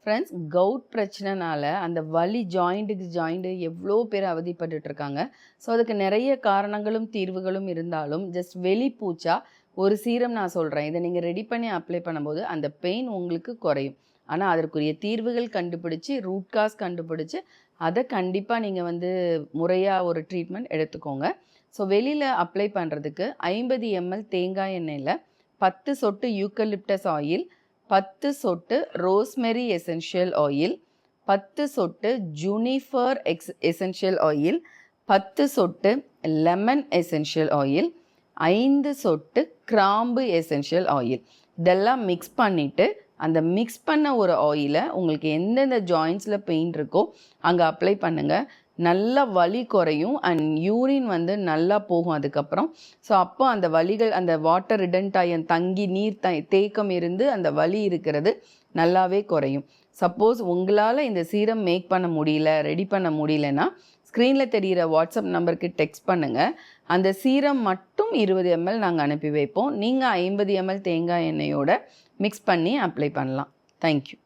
Friends, cout பிரச்சனைனால அந்த வலி joint எவ்வளோ பேர் அவதிப்பட்டுட்ருக்காங்க. ஸோ அதுக்கு நிறைய காரணங்களும் தீர்வுகளும் இருந்தாலும் ஜஸ்ட் வெளிப்பூச்சா ஒரு சீரம் நான் சொல்கிறேன். இதை நீங்கள் ரெடி பண்ணி அப்ளை பண்ணும்போது அந்த பெயின் உங்களுக்கு குறையும். ஆனால் அதற்குரிய தீர்வுகள் கண்டுபிடிச்சி ரூட் காஸ் கண்டுபிடிச்சி அதை கண்டிப்பாக நீங்கள் முறையாக ஒரு ட்ரீட்மெண்ட் எடுத்துக்கோங்க. ஸோ வெளியில் அப்ளை பண்ணுறதுக்கு 50 ml தேங்காய் எண்ணெயில் 10 சொட்டு யூக்கலிப்டஸ் ஆயில், 10 சொட்டு ரோஸ்மெரி எசென்ஷியல் ஆயில், 10 சொட்டு ஜூனிஃபர் எசென்ஷியல் ஆயில், 10 சொட்டு லெமன் எசென்ஷியல் ஆயில், 5 சொட்டு கிராம்பு எசென்ஷியல் ஆயில். இதெல்லாம் மிக்ஸ் பண்ணிவிட்டு அந்த மிக்ஸ் பண்ண ஒரு ஆயிலை உங்களுக்கு எந்தெந்த ஜாயின்ஸில் பெயின் இருக்கோ அங்கே அப்ளை பண்ணுங்கள். நல்லா வலி குறையும் அண்ட் யூரின் நல்லா போகும் அதுக்கப்புறம். ஸோ அப்போ அந்த வலிகள் அந்த வாட்டர் ரிடன்டாய் தங்கி நீர் தேக்கம் இருந்து அந்த வலி இருக்கிறது நல்லாவே குறையும். சப்போஸ் உங்களால் இந்த சீரம் மேக் பண்ண முடியல, ரெடி பண்ண முடியலன்னா ஸ்க்ரீனில் தெரிகிற வாட்ஸ்அப் நம்பருக்கு டெக்ஸ்ட் பண்ணுங்கள். அந்த சீரம் மட்டும் 20 ml நாங்கள் அனுப்பி வைப்போம். நீங்கள் 50 ml தேங்காய் எண்ணெயோட மிக்ஸ் பண்ணி அப்ளை பண்ணலாம். தேங்க்யூ.